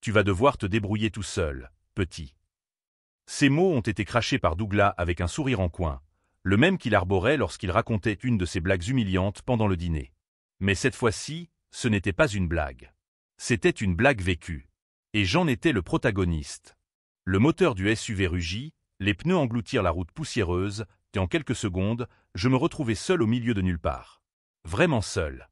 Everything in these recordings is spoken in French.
Tu vas devoir te débrouiller tout seul, petit. Ces mots ont été crachés par Douglas avec un sourire en coin, le même qu'il arborait lorsqu'il racontait une de ses blagues humiliantes pendant le dîner. Mais cette fois-ci, ce n'était pas une blague. C'était une blague vécue. Et j'en étais le protagoniste. Le moteur du SUV rugit, les pneus engloutirent la route poussiéreuse, et en quelques secondes, je me retrouvais seul au milieu de nulle part. Vraiment seul.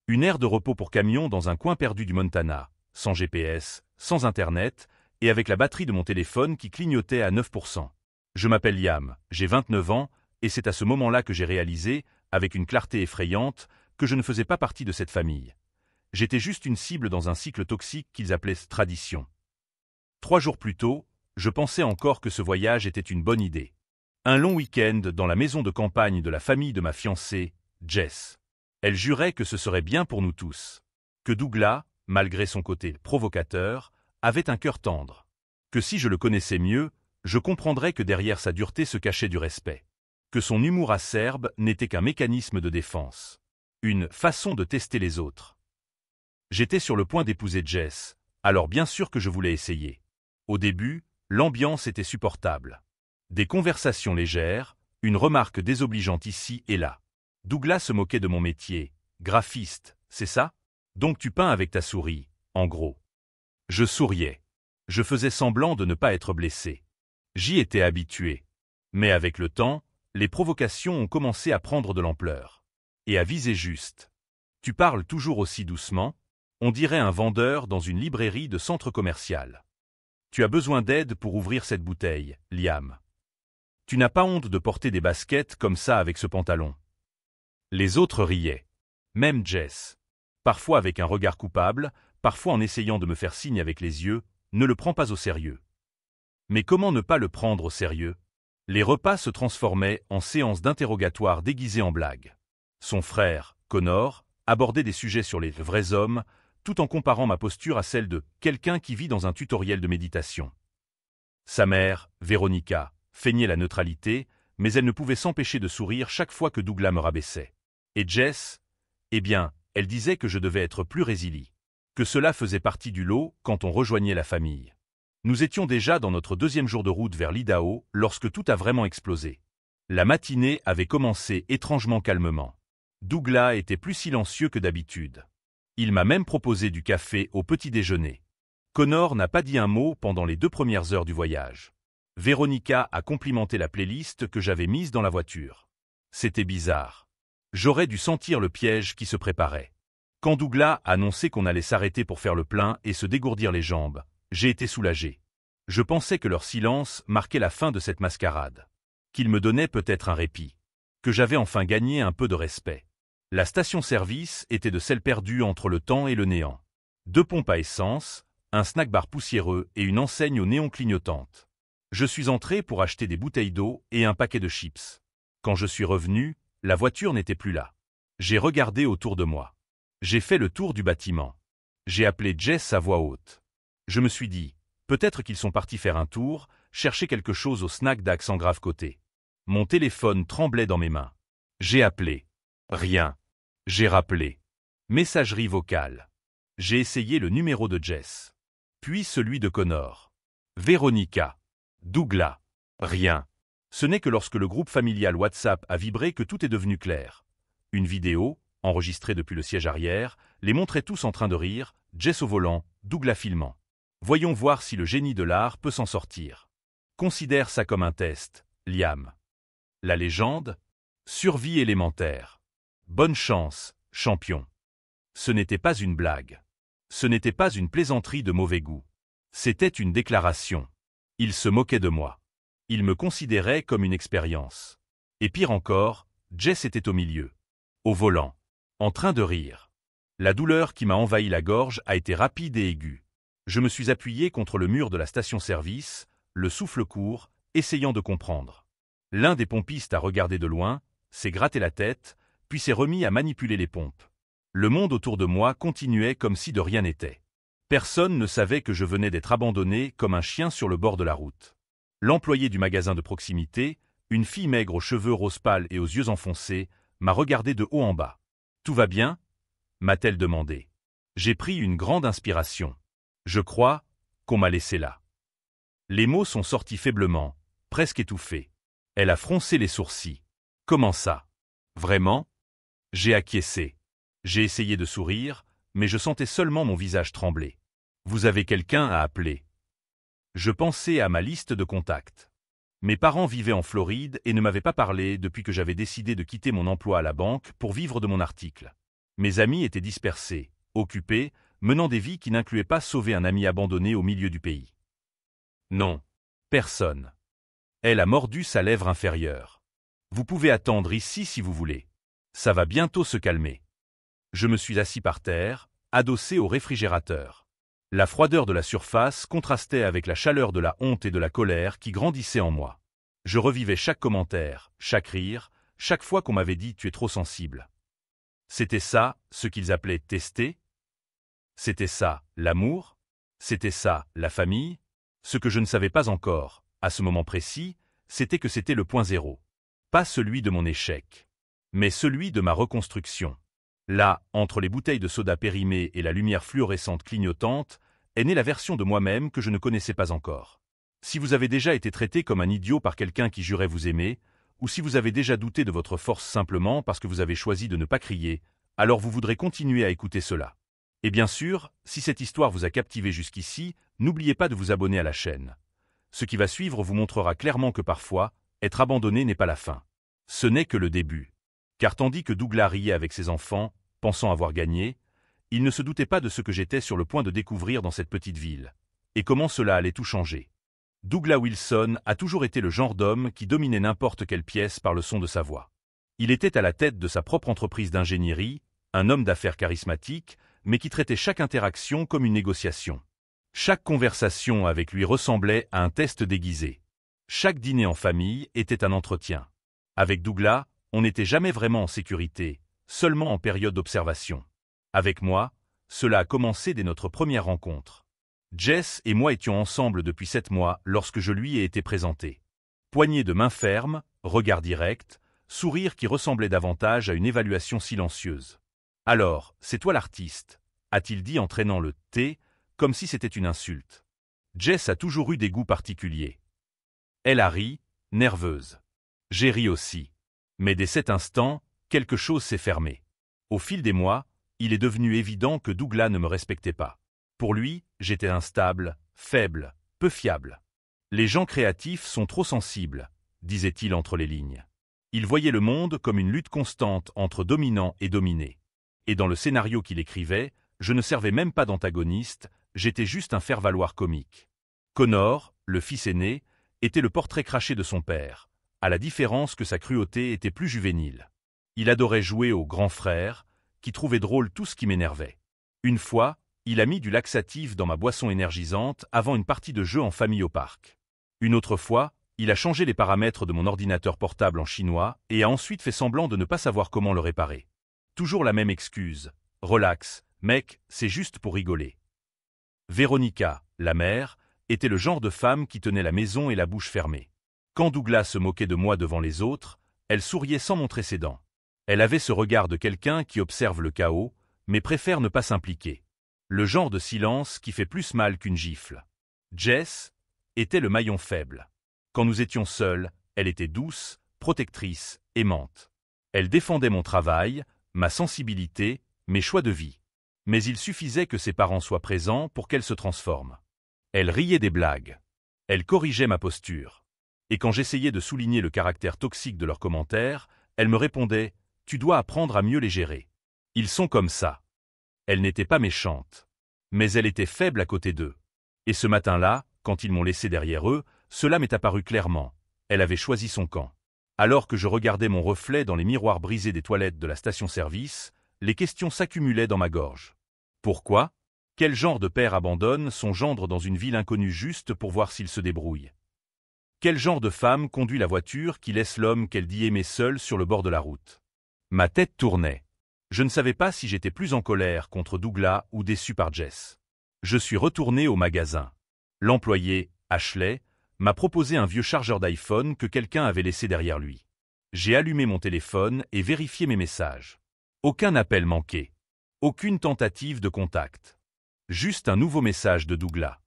Une aire de repos pour camion dans un coin perdu du Montana, sans GPS, sans Internet, et avec la batterie de mon téléphone qui clignotait à 9%. Je m'appelle Liam, j'ai 29 ans, et c'est à ce moment-là que j'ai réalisé, avec une clarté effrayante, que je ne faisais pas partie de cette famille. J'étais juste une cible dans un cycle toxique qu'ils appelaient tradition. 3 jours plus tôt, je pensais encore que ce voyage était une bonne idée. Un long week-end dans la maison de campagne de la famille de ma fiancée, Jess. Elle jurait que ce serait bien pour nous tous. Que Douglas, malgré son côté provocateur, avait un cœur tendre. Que si je le connaissais mieux, je comprendrais que derrière sa dureté se cachait du respect. Que son humour acerbe n'était qu'un mécanisme de défense. Une façon de tester les autres. J'étais sur le point d'épouser Jess, alors bien sûr que je voulais essayer. Au début, l'ambiance était supportable. Des conversations légères, une remarque désobligeante ici et là. Douglas se moquait de mon métier. Graphiste, c'est ça? Donc tu peins avec ta souris, en gros. Je souriais. Je faisais semblant de ne pas être blessé. J'y étais habitué. Mais avec le temps, les provocations ont commencé à prendre de l'ampleur. Et à viser juste. Tu parles toujours aussi doucement? On dirait un vendeur dans une librairie de centre commercial. Tu as besoin d'aide pour ouvrir cette bouteille, Liam. Tu n'as pas honte de porter des baskets comme ça avec ce pantalon. Les autres riaient. Même Jess. Parfois avec un regard coupable, parfois en essayant de me faire signe avec les yeux, ne le prends pas au sérieux. Mais comment ne pas le prendre au sérieux? Les repas se transformaient en séances d'interrogatoire déguisées en blagues. Son frère, Connor, abordait des sujets sur les vrais hommes, tout en comparant ma posture à celle de quelqu'un qui vit dans un tutoriel de méditation. Sa mère, Véronica, feignait la neutralité, mais elle ne pouvait s'empêcher de sourire chaque fois que Douglas me rabaissait. Et Jess? Eh bien, elle disait que je devais être plus résilient. Que cela faisait partie du lot quand on rejoignait la famille. Nous étions déjà dans notre 2e jour de route vers l'Idaho lorsque tout a vraiment explosé. La matinée avait commencé étrangement calmement. Douglas était plus silencieux que d'habitude. Il m'a même proposé du café au petit déjeuner. Connor n'a pas dit un mot pendant les 2 premières heures du voyage. Véronica a complimenté la playlist que j'avais mise dans la voiture. C'était bizarre. J'aurais dû sentir le piège qui se préparait. Quand Douglas a annoncé qu'on allait s'arrêter pour faire le plein et se dégourdir les jambes, j'ai été soulagé. Je pensais que leur silence marquait la fin de cette mascarade. Qu'ils me donnaient peut-être un répit. Que j'avais enfin gagné un peu de respect. La station-service était de celles perdues entre le temps et le néant. 2 pompes à essence, un snack-bar poussiéreux et une enseigne aux néons clignotantes. Je suis entré pour acheter des bouteilles d'eau et un paquet de chips. Quand je suis revenu, la voiture n'était plus là. J'ai regardé autour de moi. J'ai fait le tour du bâtiment. J'ai appelé Jess à voix haute. Je me suis dit, peut-être qu'ils sont partis faire un tour, chercher quelque chose au snack d'accent grave côté. Mon téléphone tremblait dans mes mains. J'ai appelé. Rien. J'ai rappelé. Messagerie vocale. J'ai essayé le numéro de Jess. Puis celui de Connor. Véronica. Douglas. Rien. Ce n'est que lorsque le groupe familial WhatsApp a vibré que tout est devenu clair. Une vidéo, enregistrée depuis le siège arrière, les montrait tous en train de rire, Jess au volant, Douglas filmant. Voyons voir si le génie de l'art peut s'en sortir. Considère ça comme un test, Liam. La légende? Survie élémentaire. Bonne chance, champion. Ce n'était pas une blague. Ce n'était pas une plaisanterie de mauvais goût. C'était une déclaration. Il se moquait de moi. Il me considérait comme une expérience. Et pire encore, Jess était au milieu. Au volant. En train de rire. La douleur qui m'a envahi la gorge a été rapide et aiguë. Je me suis appuyé contre le mur de la station-service, le souffle court, essayant de comprendre. L'un des pompistes a regardé de loin, s'est gratté la tête, puis s'est remis à manipuler les pompes. Le monde autour de moi continuait comme si de rien n'était. Personne ne savait que je venais d'être abandonné comme un chien sur le bord de la route. L'employé du magasin de proximité, une fille maigre aux cheveux rose pâle et aux yeux enfoncés, m'a regardé de haut en bas. « Tout va bien » m'a-t-elle demandé. J'ai pris une grande inspiration. Je crois, qu'on m'a laissé là. Les mots sont sortis faiblement, presque étouffés. Elle a froncé les sourcils. Comment ça? Vraiment? J'ai acquiescé. J'ai essayé de sourire, mais je sentais seulement mon visage trembler. Vous avez quelqu'un à appeler. Je pensais à ma liste de contacts. Mes parents vivaient en Floride et ne m'avaient pas parlé depuis que j'avais décidé de quitter mon emploi à la banque pour vivre de mon article. Mes amis étaient dispersés, occupés, menant des vies qui n'incluaient pas sauver un ami abandonné au milieu du pays. Non. Personne. Elle a mordu sa lèvre inférieure. Vous pouvez attendre ici si vous voulez. Ça va bientôt se calmer. Je me suis assis par terre, adossé au réfrigérateur. La froideur de la surface contrastait avec la chaleur de la honte et de la colère qui grandissaient en moi. Je revivais chaque commentaire, chaque rire, chaque fois qu'on m'avait dit « tu es trop sensible ». C'était ça, ce qu'ils appelaient « tester ». C'était ça, l'amour. C'était ça, la famille. Ce que je ne savais pas encore, à ce moment précis, c'était que c'était le point zéro. Pas celui de mon échec, mais celui de ma reconstruction. Là, entre les bouteilles de soda périmées et la lumière fluorescente clignotante, est née la version de moi-même que je ne connaissais pas encore. Si vous avez déjà été traité comme un idiot par quelqu'un qui jurait vous aimer, ou si vous avez déjà douté de votre force simplement parce que vous avez choisi de ne pas crier, alors vous voudrez continuer à écouter cela. Et bien sûr, si cette histoire vous a captivé jusqu'ici, n'oubliez pas de vous abonner à la chaîne. Ce qui va suivre vous montrera clairement que parfois, être abandonné n'est pas la fin. Ce n'est que le début. Car tandis que Douglas riait avec ses enfants, pensant avoir gagné, il ne se doutait pas de ce que j'étais sur le point de découvrir dans cette petite ville, et comment cela allait tout changer. Douglas Wilson a toujours été le genre d'homme qui dominait n'importe quelle pièce par le son de sa voix. Il était à la tête de sa propre entreprise d'ingénierie, un homme d'affaires charismatique, mais qui traitait chaque interaction comme une négociation. Chaque conversation avec lui ressemblait à un test déguisé. Chaque dîner en famille était un entretien. Avec Douglas, on n'était jamais vraiment en sécurité, seulement en période d'observation. Avec moi, cela a commencé dès notre première rencontre. Jess et moi étions ensemble depuis 7 mois lorsque je lui ai été présenté. Poignée de main ferme, regard direct, sourire qui ressemblait davantage à une évaluation silencieuse. « Alors, c'est toi l'artiste », a-t-il dit en traînant le « T », comme si c'était une insulte. Jess a toujours eu des goûts particuliers. Elle a ri, nerveuse. J'ai ri aussi. Mais dès cet instant, quelque chose s'est fermé. Au fil des mois, il est devenu évident que Douglas ne me respectait pas. Pour lui, j'étais instable, faible, peu fiable. Les gens créatifs sont trop sensibles, disait-il entre les lignes. Il voyait le monde comme une lutte constante entre dominant et dominé. Et dans le scénario qu'il écrivait, je ne servais même pas d'antagoniste, j'étais juste un faire-valoir comique. Connor, le fils aîné, était le portrait craché de son père, à la différence que sa cruauté était plus juvénile. Il adorait jouer au grand frère, qui trouvait drôle tout ce qui m'énervait. Une fois, il a mis du laxatif dans ma boisson énergisante avant une partie de jeu en famille au parc. Une autre fois, il a changé les paramètres de mon ordinateur portable en chinois et a ensuite fait semblant de ne pas savoir comment le réparer. Toujours la même excuse. Relax, mec, c'est juste pour rigoler. Véronica, la mère, était le genre de femme qui tenait la maison et la bouche fermée. Quand Douglas se moquait de moi devant les autres, elle souriait sans montrer ses dents. Elle avait ce regard de quelqu'un qui observe le chaos, mais préfère ne pas s'impliquer. Le genre de silence qui fait plus mal qu'une gifle. Jess était le maillon faible. Quand nous étions seuls, elle était douce, protectrice, aimante. Elle défendait mon travail, ma sensibilité, mes choix de vie. Mais il suffisait que ses parents soient présents pour qu'elle se transforme. Elle riait des blagues. Elle corrigeait ma posture. Et quand j'essayais de souligner le caractère toxique de leurs commentaires, elle me répondait « Tu dois apprendre à mieux les gérer. Ils sont comme ça. » Elle n'était pas méchante. Mais elle était faible à côté d'eux. Et ce matin-là, quand ils m'ont laissé derrière eux, cela m'est apparu clairement. Elle avait choisi son camp. Alors que je regardais mon reflet dans les miroirs brisés des toilettes de la station-service, les questions s'accumulaient dans ma gorge. Pourquoi? Quel genre de père abandonne son gendre dans une ville inconnue juste pour voir s'il se débrouille? Quel genre de femme conduit la voiture qui laisse l'homme qu'elle dit aimer seul sur le bord de la route? Ma tête tournait. Je ne savais pas si j'étais plus en colère contre Douglas ou déçu par Jess. Je suis retourné au magasin. L'employé, Ashley, m'a proposé un vieux chargeur d'iPhone que quelqu'un avait laissé derrière lui. J'ai allumé mon téléphone et vérifié mes messages. Aucun appel manqué. Aucune tentative de contact. Juste un nouveau message de Douglas.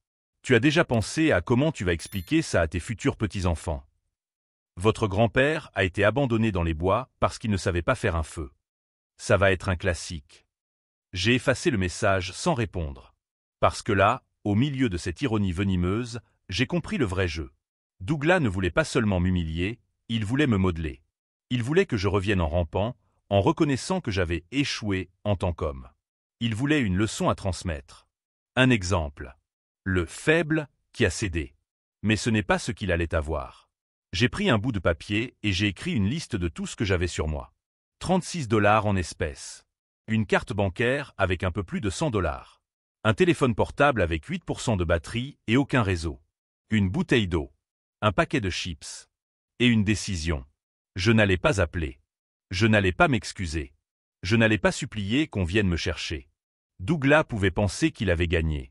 Tu as déjà pensé à comment tu vas expliquer ça à tes futurs petits-enfants? Votre grand-père a été abandonné dans les bois parce qu'il ne savait pas faire un feu. Ça va être un classique. J'ai effacé le message sans répondre. Parce que là, au milieu de cette ironie venimeuse, j'ai compris le vrai jeu. Douglas ne voulait pas seulement m'humilier, il voulait me modeler. Il voulait que je revienne en rampant, en reconnaissant que j'avais échoué en tant qu'homme. Il voulait une leçon à transmettre. Un exemple. Le faible qui a cédé. Mais ce n'est pas ce qu'il allait avoir. J'ai pris un bout de papier et j'ai écrit une liste de tout ce que j'avais sur moi. 36 $ en espèces. Une carte bancaire avec un peu plus de 100 $. Un téléphone portable avec 8% de batterie et aucun réseau. Une bouteille d'eau. Un paquet de chips. Et une décision. Je n'allais pas appeler. Je n'allais pas m'excuser. Je n'allais pas supplier qu'on vienne me chercher. Douglas pouvait penser qu'il avait gagné.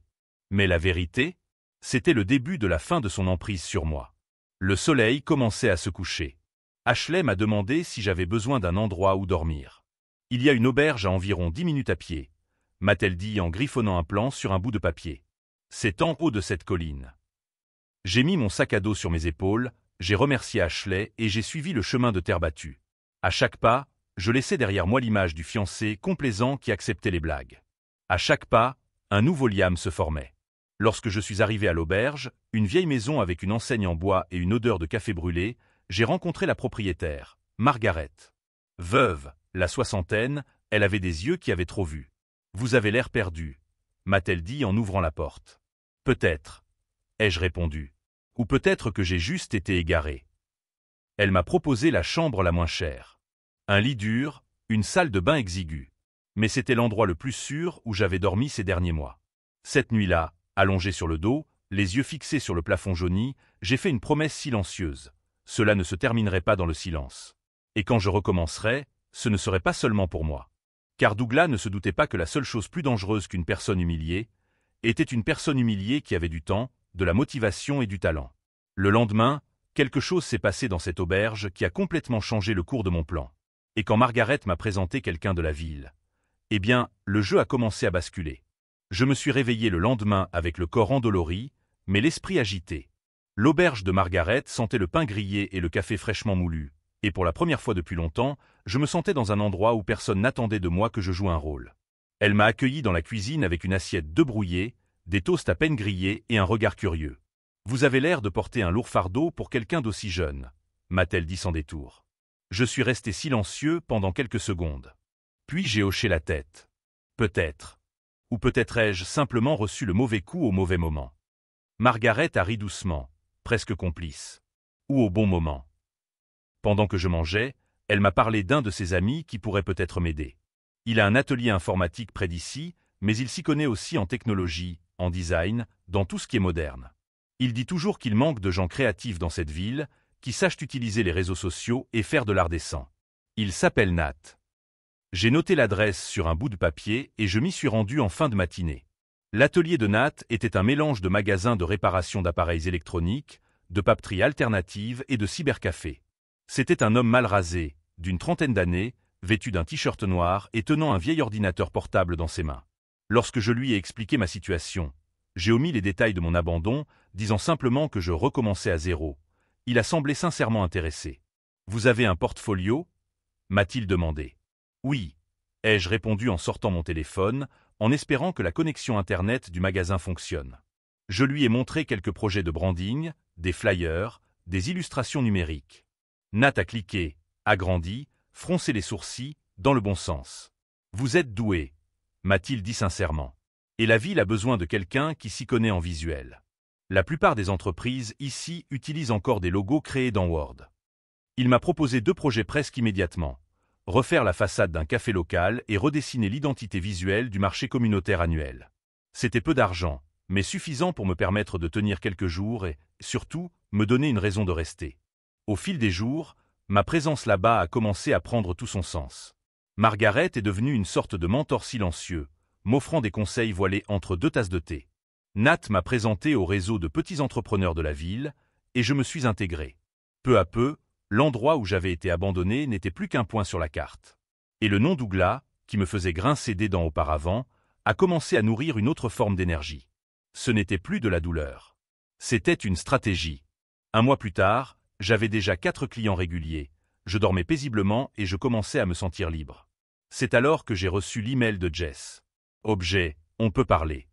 Mais la vérité, c'était le début de la fin de son emprise sur moi. Le soleil commençait à se coucher. Ashley m'a demandé si j'avais besoin d'un endroit où dormir. Il y a une auberge à environ 10 minutes à pied, m'a-t-elle dit en griffonnant un plan sur un bout de papier. C'est en haut de cette colline. J'ai mis mon sac à dos sur mes épaules, j'ai remercié Ashley et j'ai suivi le chemin de terre battue. À chaque pas, je laissais derrière moi l'image du fiancé complaisant qui acceptait les blagues. À chaque pas, un nouveau Liam se formait. Lorsque je suis arrivé à l'auberge, une vieille maison avec une enseigne en bois et une odeur de café brûlé, j'ai rencontré la propriétaire, Margaret. Veuve, la soixantaine, elle avait des yeux qui avaient trop vu. « Vous avez l'air perdu », m'a-t-elle dit en ouvrant la porte. « Peut-être », ai-je répondu. « Ou peut-être que j'ai juste été égaré. » Elle m'a proposé la chambre la moins chère. Un lit dur, une salle de bain exiguë. Mais c'était l'endroit le plus sûr où j'avais dormi ces derniers mois. Cette nuit-là, allongé sur le dos, les yeux fixés sur le plafond jauni, j'ai fait une promesse silencieuse. Cela ne se terminerait pas dans le silence. Et quand je recommencerais, ce ne serait pas seulement pour moi. Car Douglas ne se doutait pas que la seule chose plus dangereuse qu'une personne humiliée était une personne humiliée qui avait du temps, de la motivation et du talent. Le lendemain, quelque chose s'est passé dans cette auberge qui a complètement changé le cours de mon plan. Et quand Margaret m'a présenté quelqu'un de la ville, eh bien, le jeu a commencé à basculer. Je me suis réveillé le lendemain avec le corps endolori, mais l'esprit agité. L'auberge de Margaret sentait le pain grillé et le café fraîchement moulu, et pour la première fois depuis longtemps, je me sentais dans un endroit où personne n'attendait de moi que je joue un rôle. Elle m'a accueilli dans la cuisine avec une assiette d'œufs brouillés, des toasts à peine grillés et un regard curieux. « Vous avez l'air de porter un lourd fardeau pour quelqu'un d'aussi jeune », m'a-t-elle dit sans détour. Je suis resté silencieux pendant quelques secondes. Puis j'ai hoché la tête. Peut-être. Ou peut-être ai-je simplement reçu le mauvais coup au mauvais moment. Margaret a ri doucement, presque complice. Ou au bon moment. Pendant que je mangeais, elle m'a parlé d'un de ses amis qui pourrait peut-être m'aider. Il a un atelier informatique près d'ici, mais il s'y connaît aussi en technologie, en design, dans tout ce qui est moderne. Il dit toujours qu'il manque de gens créatifs dans cette ville, qui sachent utiliser les réseaux sociaux et faire de l'art décent. Il s'appelle Nat. J'ai noté l'adresse sur un bout de papier et je m'y suis rendu en fin de matinée. L'atelier de Nat était un mélange de magasins de réparation d'appareils électroniques, de papeterie alternative et de cybercafé. C'était un homme mal rasé, d'une trentaine d'années, vêtu d'un t-shirt noir et tenant un vieil ordinateur portable dans ses mains. Lorsque je lui ai expliqué ma situation, j'ai omis les détails de mon abandon, disant simplement que je recommençais à zéro. Il a semblé sincèrement intéressé. « Vous avez un portfolio » m'a-t-il demandé. « Oui » ai-je répondu en sortant mon téléphone, en espérant que la connexion Internet du magasin fonctionne. Je lui ai montré quelques projets de branding, des flyers, des illustrations numériques. Nat a cliqué, agrandi, froncé les sourcils, dans le bon sens. « Vous êtes doué » m'a-t-il dit sincèrement. Et la ville a besoin de quelqu'un qui s'y connaît en visuel. La plupart des entreprises ici utilisent encore des logos créés dans Word. Il m'a proposé 2 projets presque immédiatement. Refaire la façade d'un café local et redessiner l'identité visuelle du marché communautaire annuel. C'était peu d'argent, mais suffisant pour me permettre de tenir quelques jours et, surtout, me donner une raison de rester. Au fil des jours, ma présence là-bas a commencé à prendre tout son sens. Margaret est devenue une sorte de mentor silencieux, m'offrant des conseils voilés entre 2 tasses de thé. Nat m'a présenté au réseau de petits entrepreneurs de la ville, et je me suis intégré. Peu à peu, l'endroit où j'avais été abandonné n'était plus qu'un point sur la carte. Et le nom Douglas, qui me faisait grincer des dents auparavant, a commencé à nourrir une autre forme d'énergie. Ce n'était plus de la douleur. C'était une stratégie. Un mois plus tard, j'avais déjà 4 clients réguliers, je dormais paisiblement et je commençais à me sentir libre. C'est alors que j'ai reçu l'email de Jess. Objet, on peut parler.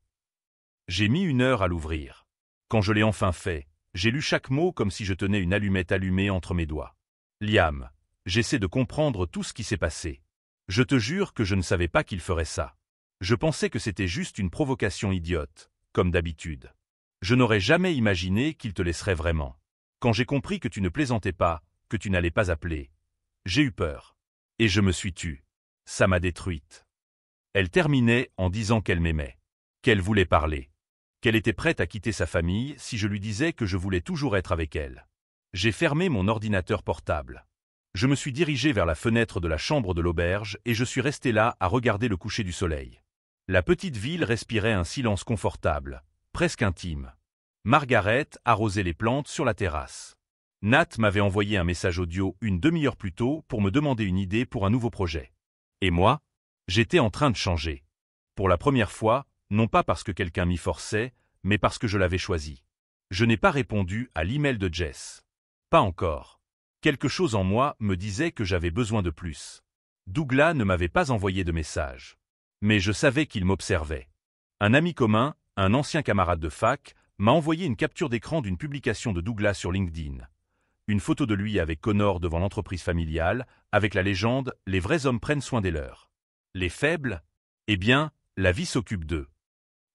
J'ai mis 1 heure à l'ouvrir. Quand je l'ai enfin fait, j'ai lu chaque mot comme si je tenais une allumette allumée entre mes doigts. Liam, j'essaie de comprendre tout ce qui s'est passé. Je te jure que je ne savais pas qu'il ferait ça. Je pensais que c'était juste une provocation idiote, comme d'habitude. Je n'aurais jamais imaginé qu'il te laisserait vraiment. Quand j'ai compris que tu ne plaisantais pas, que tu n'allais pas appeler, j'ai eu peur. Et je me suis tue. Ça m'a détruite. Elle terminait en disant qu'elle m'aimait, qu'elle voulait parler, qu'elle était prête à quitter sa famille si je lui disais que je voulais toujours être avec elle. J'ai fermé mon ordinateur portable. Je me suis dirigé vers la fenêtre de la chambre de l'auberge et je suis resté là à regarder le coucher du soleil. La petite ville respirait un silence confortable, presque intime. Margaret arrosait les plantes sur la terrasse. Nat m'avait envoyé un message audio 1 demi-heure plus tôt pour me demander une idée pour un nouveau projet. Et moi, j'étais en train de changer. Pour la première fois, non pas parce que quelqu'un m'y forçait, mais parce que je l'avais choisi. Je n'ai pas répondu à l'email de Jess. Pas encore. Quelque chose en moi me disait que j'avais besoin de plus. Douglas ne m'avait pas envoyé de message. Mais je savais qu'il m'observait. Un ami commun, un ancien camarade de fac, m'a envoyé une capture d'écran d'une publication de Douglas sur LinkedIn. Une photo de lui avec Connor devant l'entreprise familiale, avec la légende « Les vrais hommes prennent soin des leurs ». Les faibles? Eh bien, la vie s'occupe d'eux.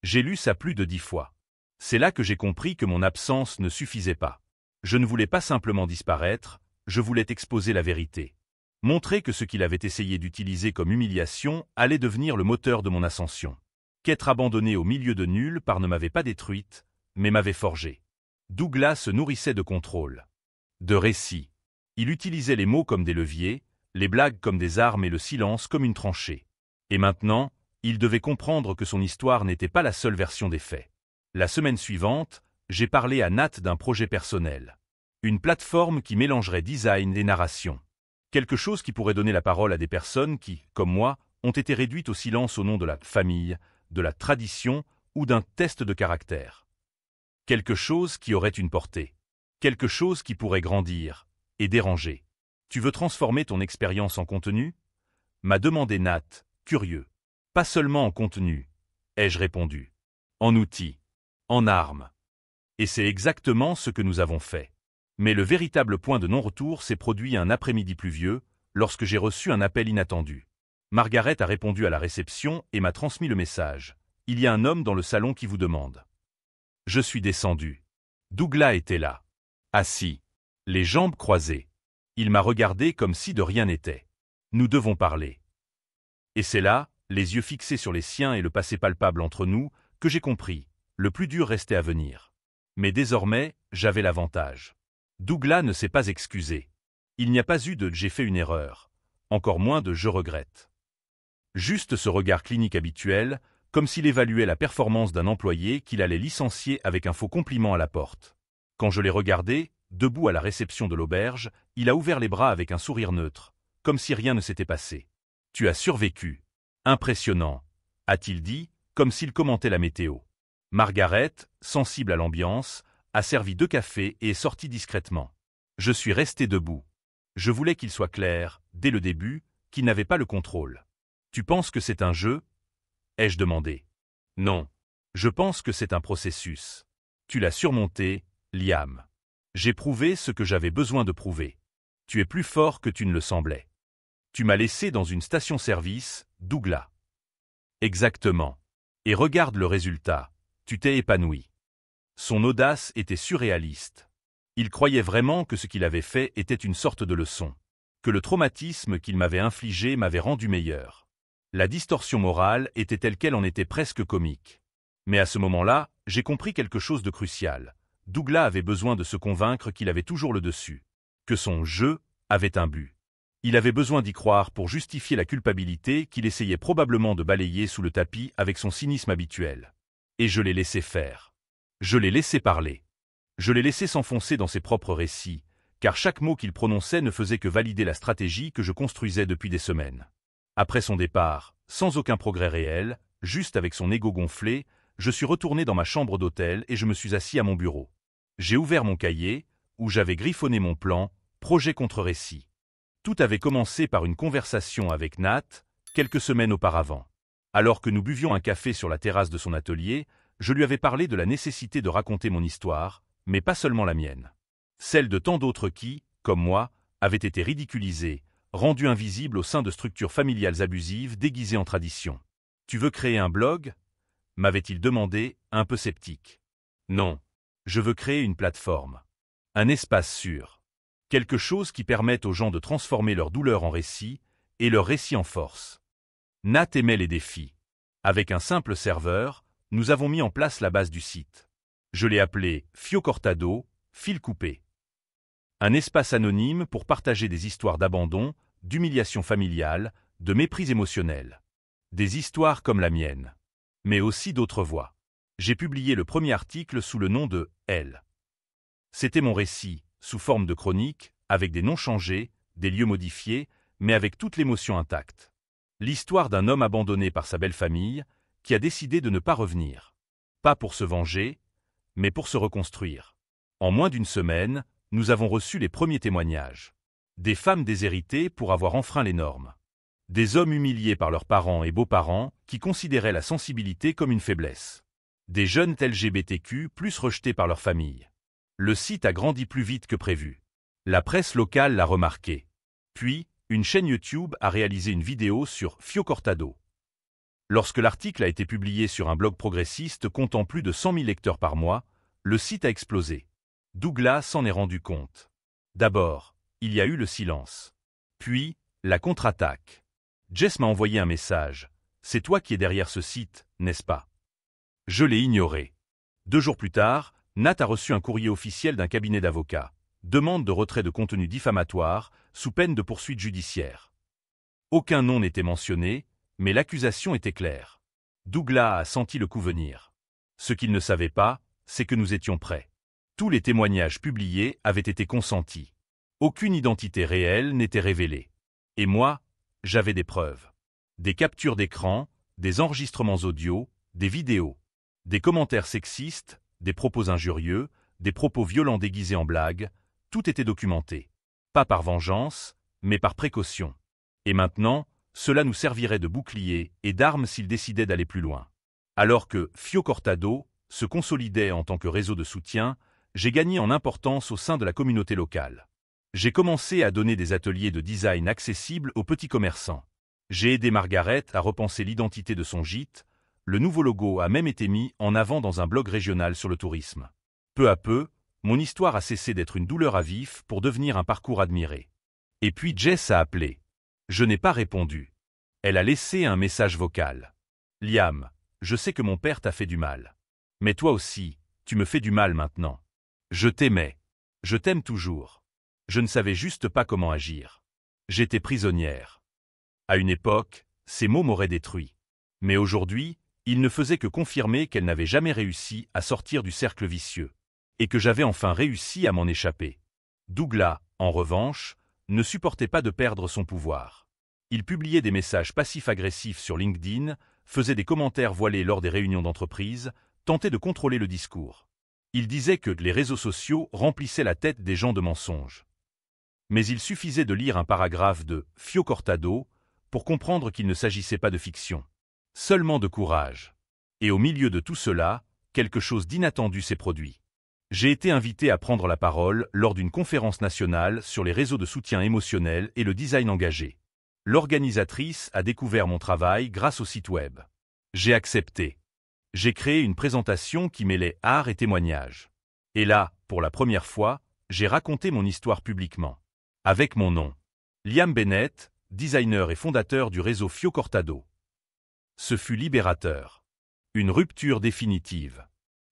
J'ai lu ça plus de 10 fois. C'est là que j'ai compris que mon absence ne suffisait pas. Je ne voulais pas simplement disparaître, je voulais exposer la vérité. Montrer que ce qu'il avait essayé d'utiliser comme humiliation allait devenir le moteur de mon ascension. Qu'être abandonné au milieu de nulle part ne m'avait pas détruite, mais m'avait forgée. Douglas se nourrissait de contrôle, de récits. Il utilisait les mots comme des leviers, les blagues comme des armes et le silence comme une tranchée. Et maintenant, il devait comprendre que son histoire n'était pas la seule version des faits. La semaine suivante, j'ai parlé à Nat d'un projet personnel. Une plateforme qui mélangerait design et narration. Quelque chose qui pourrait donner la parole à des personnes qui, comme moi, ont été réduites au silence au nom de la famille, de la tradition ou d'un test de caractère. Quelque chose qui aurait une portée. Quelque chose qui pourrait grandir et déranger. Tu veux transformer ton expérience en contenu? M'a demandé Nat, curieux. Pas seulement en contenu, ai-je répondu. En outils, en armes. Et c'est exactement ce que nous avons fait. Mais le véritable point de non-retour s'est produit un après-midi pluvieux, lorsque j'ai reçu un appel inattendu. Margaret a répondu à la réception et m'a transmis le message. Il y a un homme dans le salon qui vous demande. Je suis descendu. Douglas était là, assis, les jambes croisées. Il m'a regardé comme si de rien n'était. Nous devons parler. Et c'est là, les yeux fixés sur les siens et le passé palpable entre nous, que j'ai compris. Le plus dur restait à venir. Mais désormais, j'avais l'avantage. Douglas ne s'est pas excusé. Il n'y a pas eu de « j'ai fait une erreur », encore moins de « je regrette ». Juste ce regard clinique habituel, comme s'il évaluait la performance d'un employé qu'il allait licencier avec un faux compliment à la porte. Quand je l'ai regardé, debout à la réception de l'auberge, il a ouvert les bras avec un sourire neutre, comme si rien ne s'était passé. « Tu as survécu. Impressionnant », a-t-il dit, comme s'il commentait la météo. Margaret, sensible à l'ambiance, a servi 2 cafés et est sortie discrètement. Je suis resté debout. Je voulais qu'il soit clair, dès le début, qu'il n'avait pas le contrôle. « Tu penses que c'est un jeu ?» ai-je demandé. « Non. Je pense que c'est un processus. Tu l'as surmonté, Liam. J'ai prouvé ce que j'avais besoin de prouver. Tu es plus fort que tu ne le semblais. Tu m'as laissé dans une station-service, Douglas. » Exactement. Et regarde le résultat. Tu t'es épanoui. Son audace était surréaliste. Il croyait vraiment que ce qu'il avait fait était une sorte de leçon, que le traumatisme qu'il m'avait infligé m'avait rendu meilleur. La distorsion morale était telle qu'elle en était presque comique. Mais à ce moment-là, j'ai compris quelque chose de crucial. Douglas avait besoin de se convaincre qu'il avait toujours le dessus, que son « jeu » avait un but. Il avait besoin d'y croire pour justifier la culpabilité qu'il essayait probablement de balayer sous le tapis avec son cynisme habituel. Et je l'ai laissé faire. Je l'ai laissé parler. Je l'ai laissé s'enfoncer dans ses propres récits, car chaque mot qu'il prononçait ne faisait que valider la stratégie que je construisais depuis des semaines. Après son départ, sans aucun progrès réel, juste avec son ego gonflé, je suis retourné dans ma chambre d'hôtel et je me suis assis à mon bureau. J'ai ouvert mon cahier, où j'avais griffonné mon plan, projet contre récit. Tout avait commencé par une conversation avec Nat, quelques semaines auparavant. Alors que nous buvions un café sur la terrasse de son atelier, je lui avais parlé de la nécessité de raconter mon histoire, mais pas seulement la mienne. Celle de tant d'autres qui, comme moi, avaient été ridiculisés, rendus invisibles au sein de structures familiales abusives déguisées en tradition. « Tu veux créer un blog » m'avait-il demandé, un peu sceptique. Non. Je veux créer une plateforme. Un espace sûr. Quelque chose qui permette aux gens de transformer leur douleur en récit, et leur récit en force. Nat aimait les défis. Avec un simple serveur, nous avons mis en place la base du site. Je l'ai appelé Fio Cortado, fil coupé. Un espace anonyme pour partager des histoires d'abandon, d'humiliation familiale, de mépris émotionnel. Des histoires comme la mienne. Mais aussi d'autres voix. J'ai publié le premier article sous le nom de « Elle ». C'était mon récit, sous forme de chronique, avec des noms changés, des lieux modifiés, mais avec toute l'émotion intacte. L'histoire d'un homme abandonné par sa belle famille, qui a décidé de ne pas revenir. Pas pour se venger, mais pour se reconstruire. En moins d'une semaine, nous avons reçu les premiers témoignages. Des femmes déshéritées pour avoir enfreint les normes. Des hommes humiliés par leurs parents et beaux-parents qui considéraient la sensibilité comme une faiblesse. Des jeunes LGBTQ plus rejetés par leur famille. Le site a grandi plus vite que prévu. La presse locale l'a remarqué. Puis, une chaîne YouTube a réalisé une vidéo sur Fio Cortado. Lorsque l'article a été publié sur un blog progressiste comptant plus de 100 000 lecteurs par mois, le site a explosé. Douglas s'en est rendu compte. D'abord, il y a eu le silence. Puis, la contre-attaque. Jess m'a envoyé un message. « C'est toi qui es derrière ce site, n'est-ce pas ?» Je l'ai ignoré. 2 jours plus tard, Nat a reçu un courrier officiel d'un cabinet d'avocats. Demande de retrait de contenu diffamatoire, sous peine de poursuite judiciaire. Aucun nom n'était mentionné, mais l'accusation était claire. Douglas a senti le coup venir. Ce qu'il ne savait pas, c'est que nous étions prêts. Tous les témoignages publiés avaient été consentis. Aucune identité réelle n'était révélée. Et moi, j'avais des preuves. Des captures d'écran, des enregistrements audio, des vidéos. Des commentaires sexistes, des propos injurieux, des propos violents déguisés en blagues, tout était documenté. Pas par vengeance, mais par précaution. Et maintenant, cela nous servirait de bouclier et d'arme s'il décidait d'aller plus loin. Alors que Fio Cortado se consolidait en tant que réseau de soutien, j'ai gagné en importance au sein de la communauté locale. J'ai commencé à donner des ateliers de design accessibles aux petits commerçants. J'ai aidé Margaret à repenser l'identité de son gîte. Le nouveau logo a même été mis en avant dans un blog régional sur le tourisme. Peu à peu, mon histoire a cessé d'être une douleur à vif pour devenir un parcours admiré. Et puis Jess a appelé. Je n'ai pas répondu. Elle a laissé un message vocal. « Liam, je sais que mon père t'a fait du mal. Mais toi aussi, tu me fais du mal maintenant. Je t'aimais. Je t'aime toujours. Je ne savais juste pas comment agir. J'étais prisonnière. » À une époque, ces mots m'auraient détruit. Mais aujourd'hui, ils ne faisaient que confirmer qu'elle n'avait jamais réussi à sortir du cercle vicieux. Et que j'avais enfin réussi à m'en échapper. Douglas, en revanche, ne supportait pas de perdre son pouvoir. Il publiait des messages passifs-agressifs sur LinkedIn, faisait des commentaires voilés lors des réunions d'entreprise, tentait de contrôler le discours. Il disait que les réseaux sociaux remplissaient la tête des gens de mensonges. Mais il suffisait de lire un paragraphe de Fio Cortado pour comprendre qu'il ne s'agissait pas de fiction. Seulement de courage. Et au milieu de tout cela, quelque chose d'inattendu s'est produit. J'ai été invité à prendre la parole lors d'une conférence nationale sur les réseaux de soutien émotionnel et le design engagé. L'organisatrice a découvert mon travail grâce au site web. J'ai accepté. J'ai créé une présentation qui mêlait art et témoignage. Et là, pour la première fois, j'ai raconté mon histoire publiquement. Avec mon nom. Liam Bennett, designer et fondateur du réseau Fio Cortado. Ce fut libérateur. Une rupture définitive.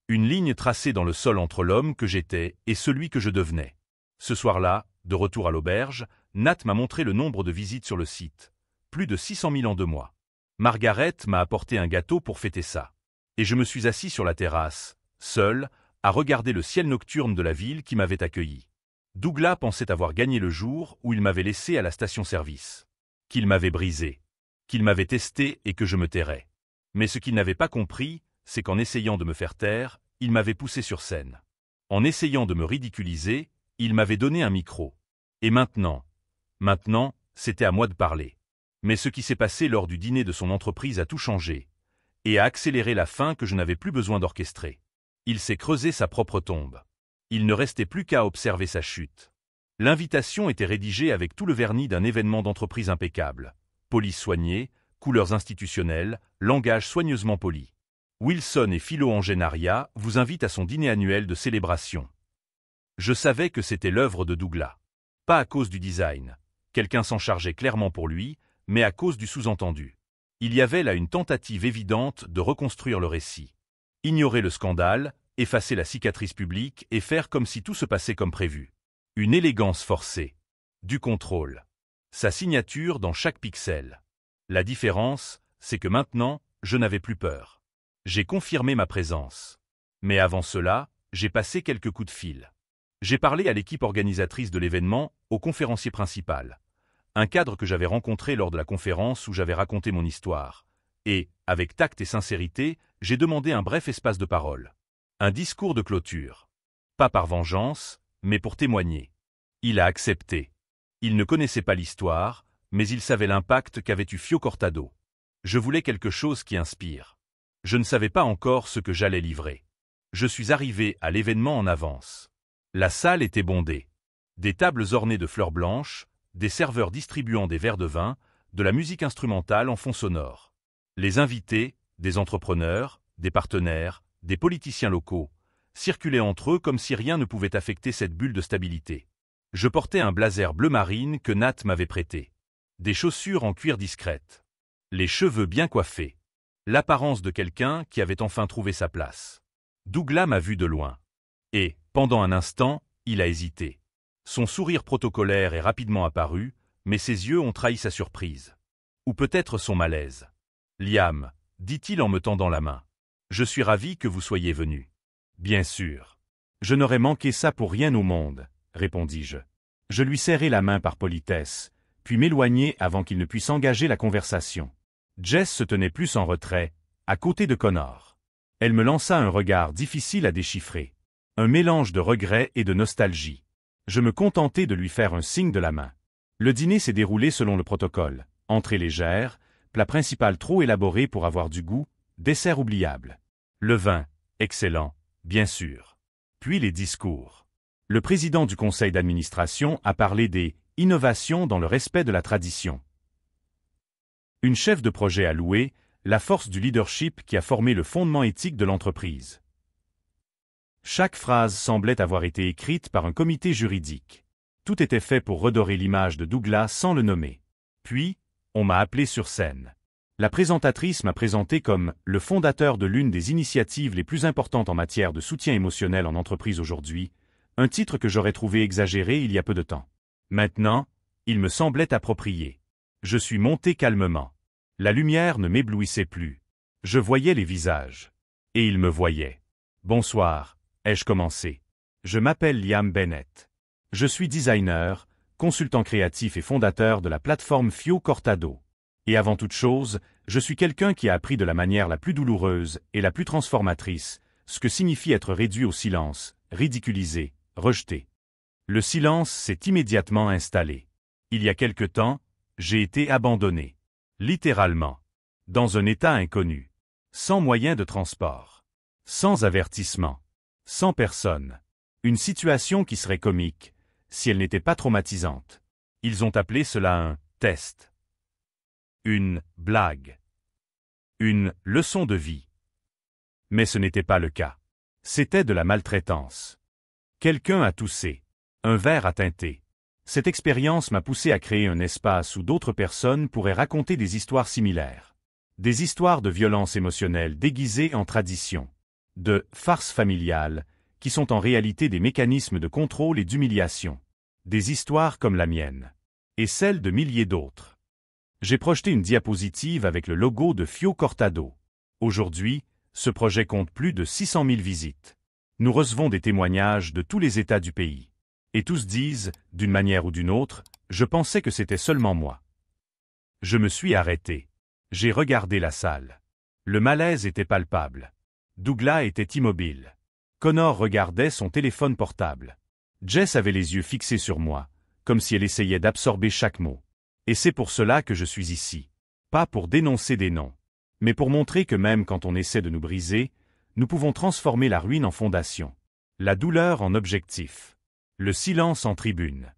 Une ligne tracée dans le sol entre l'homme que j'étais et celui que je devenais. Ce soir-là, de retour à l'auberge, Nat m'a montré le nombre de visites sur le site. Plus de 600 000 en 2 mois. Margaret m'a apporté un gâteau pour fêter ça. Et je me suis assis sur la terrasse, seul, à regarder le ciel nocturne de la ville qui m'avait accueilli. Douglas pensait avoir gagné le jour où il m'avait laissé à la station-service. Qu'il m'avait brisé. Qu'il m'avait testé et que je me tairais. Mais ce qu'il n'avait pas compris, c'est qu'en essayant de me faire taire, il m'avait poussé sur scène. En essayant de me ridiculiser, il m'avait donné un micro. Et maintenant, c'était à moi de parler. Mais ce qui s'est passé lors du dîner de son entreprise a tout changé, et a accéléré la fin que je n'avais plus besoin d'orchestrer. Il s'est creusé sa propre tombe. Il ne restait plus qu'à observer sa chute. L'invitation était rédigée avec tout le vernis d'un événement d'entreprise impeccable. Police soignée, couleurs institutionnelles, langage soigneusement poli. Wilson et Philo Angenaria vous invitent à son dîner annuel de célébration. Je savais que c'était l'œuvre de Douglas. Pas à cause du design. Quelqu'un s'en chargeait clairement pour lui, mais à cause du sous-entendu. Il y avait là une tentative évidente de reconstruire le récit. Ignorer le scandale, effacer la cicatrice publique et faire comme si tout se passait comme prévu. Une élégance forcée. Du contrôle. Sa signature dans chaque pixel. La différence, c'est que maintenant, je n'avais plus peur. J'ai confirmé ma présence. Mais avant cela, j'ai passé quelques coups de fil. J'ai parlé à l'équipe organisatrice de l'événement, au conférencier principal. Un cadre que j'avais rencontré lors de la conférence où j'avais raconté mon histoire. Et, avec tact et sincérité, j'ai demandé un bref espace de parole. Un discours de clôture. Pas par vengeance, mais pour témoigner. Il a accepté. Il ne connaissait pas l'histoire, mais il savait l'impact qu'avait eu Fio Cortado. Je voulais quelque chose qui inspire. Je ne savais pas encore ce que j'allais livrer. Je suis arrivé à l'événement en avance. La salle était bondée. Des tables ornées de fleurs blanches, des serveurs distribuant des verres de vin, de la musique instrumentale en fond sonore. Les invités, des entrepreneurs, des partenaires, des politiciens locaux, circulaient entre eux comme si rien ne pouvait affecter cette bulle de stabilité. Je portais un blazer bleu marine que Nat m'avait prêté. Des chaussures en cuir discrète. Les cheveux bien coiffés. L'apparence de quelqu'un qui avait enfin trouvé sa place. Douglas m'a vu de loin. Et, pendant un instant, il a hésité. Son sourire protocolaire est rapidement apparu, mais ses yeux ont trahi sa surprise. Ou peut-être son malaise. « Liam », dit-il en me tendant la main. « Je suis ravi que vous soyez venu. »« Bien sûr. Je n'aurais manqué ça pour rien au monde, » répondis-je. Je lui serrai la main par politesse, puis m'éloignai avant qu'il ne puisse engager la conversation. Jess se tenait plus en retrait, à côté de Connor. Elle me lança un regard difficile à déchiffrer. Un mélange de regret et de nostalgie. Je me contentai de lui faire un signe de la main. Le dîner s'est déroulé selon le protocole. Entrée légère, plat principal trop élaboré pour avoir du goût, dessert oubliable. Le vin, excellent, bien sûr. Puis les discours. Le président du conseil d'administration a parlé des « innovations dans le respect de la tradition ». Une chef de projet a loué la force du leadership qui a formé le fondement éthique de l'entreprise. Chaque phrase semblait avoir été écrite par un comité juridique. Tout était fait pour redorer l'image de Douglas sans le nommer. Puis, on m'a appelé sur scène. La présentatrice m'a présenté comme le fondateur de l'une des initiatives les plus importantes en matière de soutien émotionnel en entreprise aujourd'hui, un titre que j'aurais trouvé exagéré il y a peu de temps. Maintenant, il me semblait approprié. Je suis monté calmement. La lumière ne m'éblouissait plus. Je voyais les visages. Et ils me voyaient. « Bonsoir », ai-je commencé. « Je m'appelle Liam Bennett. Je suis designer, consultant créatif et fondateur de la plateforme Fio Cortado. Et avant toute chose, je suis quelqu'un qui a appris de la manière la plus douloureuse et la plus transformatrice ce que signifie être réduit au silence, ridiculisé, rejeté. Le silence s'est immédiatement installé. Il y a quelque temps, j'ai été abandonné. Littéralement. Dans un état inconnu. Sans moyen de transport. Sans avertissement. Sans personne. Une situation qui serait comique, si elle n'était pas traumatisante. Ils ont appelé cela un « test ». Une « blague ». Une « leçon de vie ». Mais ce n'était pas le cas. C'était de la maltraitance. Quelqu'un a toussé. Un verre a teinté. Cette expérience m'a poussé à créer un espace où d'autres personnes pourraient raconter des histoires similaires. Des histoires de violence émotionnelle déguisées en tradition. De farces familiales, qui sont en réalité des mécanismes de contrôle et d'humiliation. Des histoires comme la mienne. Et celles de milliers d'autres. J'ai projeté une diapositive avec le logo de Fio Cortado. Aujourd'hui, ce projet compte plus de 600 000 visites. Nous recevons des témoignages de tous les États du pays. Et tous disent, d'une manière ou d'une autre, je pensais que c'était seulement moi. Je me suis arrêté. J'ai regardé la salle. Le malaise était palpable. Douglas était immobile. Connor regardait son téléphone portable. Jess avait les yeux fixés sur moi, comme si elle essayait d'absorber chaque mot. Et c'est pour cela que je suis ici. Pas pour dénoncer des noms, mais pour montrer que même quand on essaie de nous briser, nous pouvons transformer la ruine en fondation. La douleur en objectif. Le silence en tribune.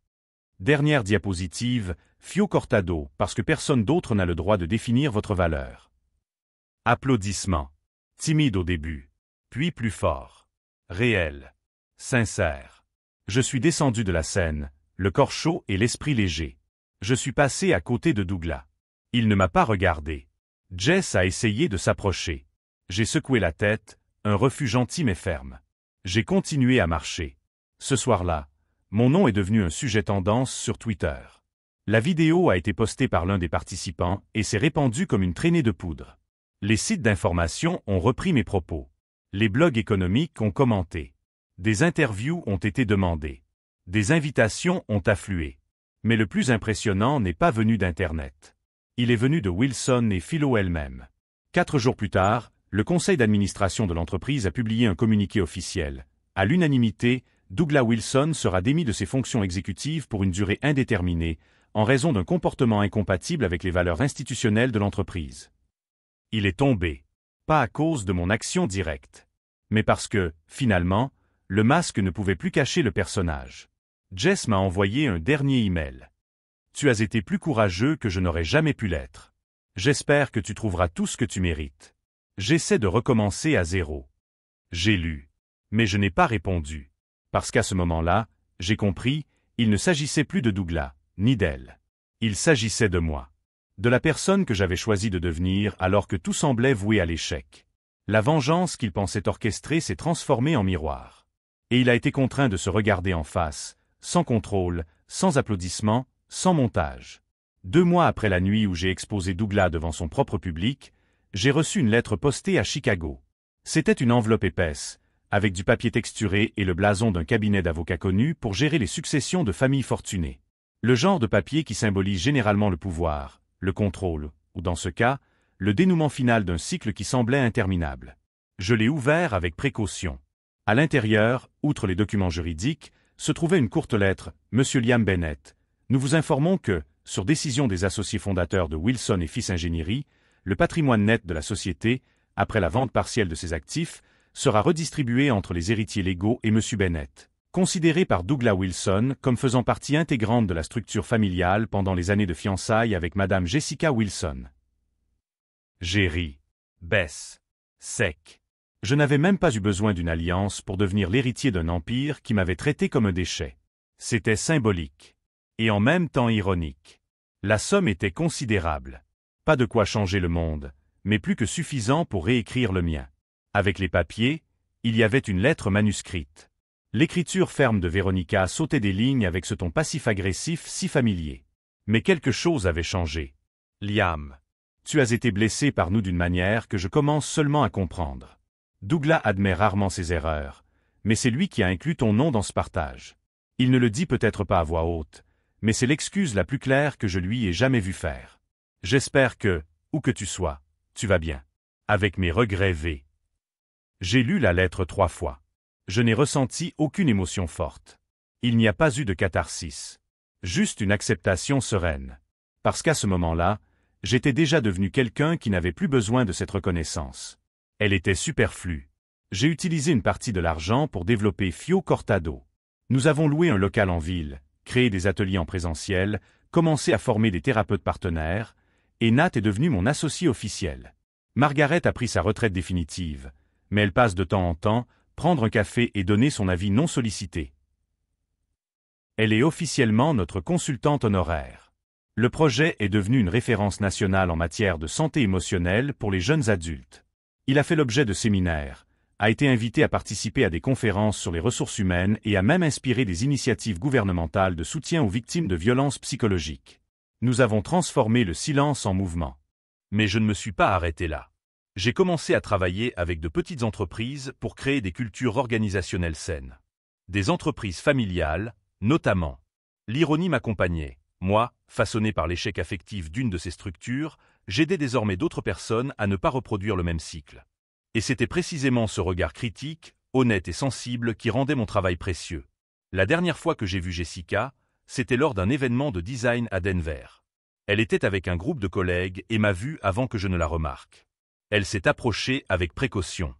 Dernière diapositive, Fio Cortado, parce que personne d'autre n'a le droit de définir votre valeur. Applaudissements. Timide au début, puis plus fort. Réel. Sincère. Je suis descendu de la scène, le corps chaud et l'esprit léger. Je suis passé à côté de Douglas. Il ne m'a pas regardé. Jess a essayé de s'approcher. J'ai secoué la tête, un refus gentil mais ferme. J'ai continué à marcher. Ce soir-là, mon nom est devenu un sujet tendance sur Twitter. La vidéo a été postée par l'un des participants et s'est répandue comme une traînée de poudre. Les sites d'information ont repris mes propos. Les blogs économiques ont commenté. Des interviews ont été demandées. Des invitations ont afflué. Mais le plus impressionnant n'est pas venu d'Internet. Il est venu de Wilson et Philo elle-même. 4 jours plus tard, le conseil d'administration de l'entreprise a publié un communiqué officiel. À l'unanimité, Douglas Wilson sera démis de ses fonctions exécutives pour une durée indéterminée, en raison d'un comportement incompatible avec les valeurs institutionnelles de l'entreprise. Il est tombé. Pas à cause de mon action directe. Mais parce que, finalement, le masque ne pouvait plus cacher le personnage. Jess m'a envoyé un dernier email. Tu as été plus courageux que je n'aurais jamais pu l'être. J'espère que tu trouveras tout ce que tu mérites. J'essaie de recommencer à zéro. J'ai lu. Mais je n'ai pas répondu. Parce qu'à ce moment-là, j'ai compris, il ne s'agissait plus de Douglas, ni d'elle. Il s'agissait de moi. De la personne que j'avais choisi de devenir alors que tout semblait voué à l'échec. La vengeance qu'il pensait orchestrer s'est transformée en miroir. Et il a été contraint de se regarder en face, sans contrôle, sans applaudissements, sans montage. 2 mois après la nuit où j'ai exposé Douglas devant son propre public, j'ai reçu une lettre postée à Chicago. C'était une enveloppe épaisse, avec du papier texturé et le blason d'un cabinet d'avocats connu pour gérer les successions de familles fortunées. Le genre de papier qui symbolise généralement le pouvoir, le contrôle, ou dans ce cas, le dénouement final d'un cycle qui semblait interminable. Je l'ai ouvert avec précaution. À l'intérieur, outre les documents juridiques, se trouvait une courte lettre. Monsieur Liam Bennett, nous vous informons que, sur décision des associés fondateurs de Wilson et Fils Ingénierie, le patrimoine net de la société, après la vente partielle de ses actifs, sera redistribué entre les héritiers légaux et Monsieur Bennett, considéré par Douglas Wilson comme faisant partie intégrante de la structure familiale pendant les années de fiançailles avec Madame Jessica Wilson. J'ai ri. Baisse. Sec. Je n'avais même pas eu besoin d'une alliance pour devenir l'héritier d'un empire qui m'avait traité comme un déchet. C'était symbolique. Et en même temps ironique. La somme était considérable. Pas de quoi changer le monde, mais plus que suffisant pour réécrire le mien. Avec les papiers, il y avait une lettre manuscrite. L'écriture ferme de Véronica sautait des lignes avec ce ton passif-agressif si familier. Mais quelque chose avait changé. Liam, tu as été blessé par nous d'une manière que je commence seulement à comprendre. Douglas admet rarement ses erreurs, mais c'est lui qui a inclus ton nom dans ce partage. Il ne le dit peut-être pas à voix haute, mais c'est l'excuse la plus claire que je lui ai jamais vu faire. J'espère que, où que tu sois, tu vas bien. Avec mes regrets V. J'ai lu la lettre 3 fois. Je n'ai ressenti aucune émotion forte. Il n'y a pas eu de catharsis. Juste une acceptation sereine. Parce qu'à ce moment-là, j'étais déjà devenu quelqu'un qui n'avait plus besoin de cette reconnaissance. Elle était superflue. J'ai utilisé une partie de l'argent pour développer Fio Cortado. Nous avons loué un local en ville, créé des ateliers en présentiel, commencé à former des thérapeutes partenaires, et Nat est devenu mon associé officiel. Margaret a pris sa retraite définitive, mais elle passe de temps en temps, prendre un café et donner son avis non sollicité. Elle est officiellement notre consultante honoraire. Le projet est devenu une référence nationale en matière de santé émotionnelle pour les jeunes adultes. Il a fait l'objet de séminaires, a été invité à participer à des conférences sur les ressources humaines et a même inspiré des initiatives gouvernementales de soutien aux victimes de violences psychologiques. Nous avons transformé le silence en mouvement. Mais je ne me suis pas arrêté là. J'ai commencé à travailler avec de petites entreprises pour créer des cultures organisationnelles saines. Des entreprises familiales, notamment. L'ironie m'accompagnait. Moi, façonné par l'échec affectif d'une de ces structures, j'aidais désormais d'autres personnes à ne pas reproduire le même cycle. Et c'était précisément ce regard critique, honnête et sensible qui rendait mon travail précieux. La dernière fois que j'ai vu Jessica, c'était lors d'un événement de design à Denver. Elle était avec un groupe de collègues et m'a vu avant que je ne la remarque. Elle s'est approchée avec précaution.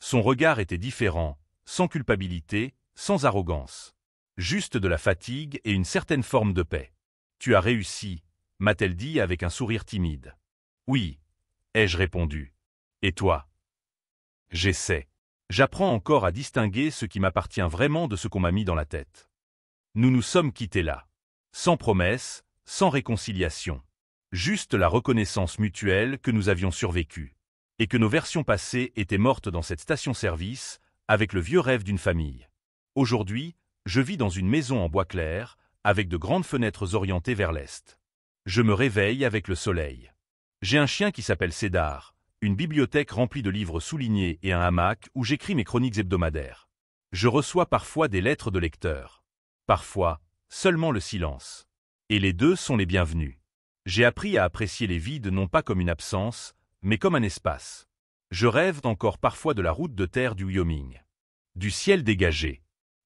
Son regard était différent, sans culpabilité, sans arrogance. Juste de la fatigue et une certaine forme de paix. « Tu as réussi », m'a-t-elle dit avec un sourire timide. « Oui », ai-je répondu. « Et toi ?» « J'essaie. J'apprends encore à distinguer ce qui m'appartient vraiment de ce qu'on m'a mis dans la tête. » Nous nous sommes quittés là. Sans promesse, sans réconciliation. Juste la reconnaissance mutuelle que nous avions survécu. Et que nos versions passées étaient mortes dans cette station-service, avec le vieux rêve d'une famille. Aujourd'hui, je vis dans une maison en bois clair, avec de grandes fenêtres orientées vers l'est. Je me réveille avec le soleil. J'ai un chien qui s'appelle Cédar, une bibliothèque remplie de livres soulignés et un hamac où j'écris mes chroniques hebdomadaires. Je reçois parfois des lettres de lecteurs. Parfois, seulement le silence. Et les deux sont les bienvenus. J'ai appris à apprécier les vides non pas comme une absence, mais comme un espace. Je rêve encore parfois de la route de terre du Wyoming. Du ciel dégagé.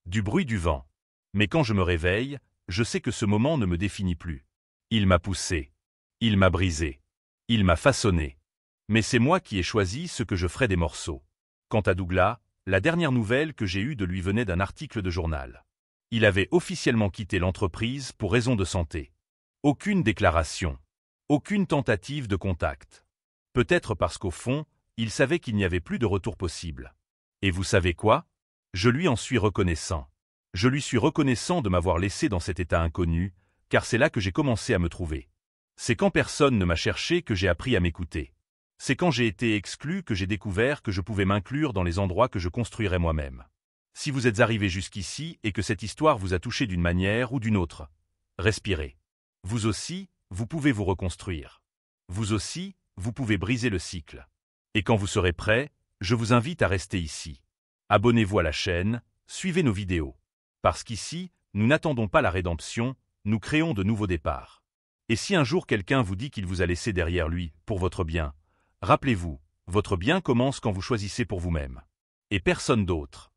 Du bruit du vent. Mais quand je me réveille, je sais que ce moment ne me définit plus. Il m'a poussé. Il m'a brisé. Il m'a façonné. Mais c'est moi qui ai choisi ce que je ferai des morceaux. Quant à Douglas, la dernière nouvelle que j'ai eue de lui venait d'un article de journal. Il avait officiellement quitté l'entreprise pour raison de santé. Aucune déclaration. Aucune tentative de contact. Peut-être parce qu'au fond, il savait qu'il n'y avait plus de retour possible. Et vous savez quoi? Je lui en suis reconnaissant. Je lui suis reconnaissant de m'avoir laissé dans cet état inconnu, car c'est là que j'ai commencé à me trouver. C'est quand personne ne m'a cherché que j'ai appris à m'écouter. C'est quand j'ai été exclu que j'ai découvert que je pouvais m'inclure dans les endroits que je construirais moi-même. Si vous êtes arrivé jusqu'ici et que cette histoire vous a touché d'une manière ou d'une autre, respirez. Vous aussi, vous pouvez vous reconstruire. Vous aussi, vous pouvez briser le cycle. Et quand vous serez prêt, je vous invite à rester ici. Abonnez-vous à la chaîne, suivez nos vidéos. Parce qu'ici, nous n'attendons pas la rédemption, nous créons de nouveaux départs. Et si un jour quelqu'un vous dit qu'il vous a laissé derrière lui, pour votre bien, rappelez-vous, votre bien commence quand vous choisissez pour vous-même. Et personne d'autre.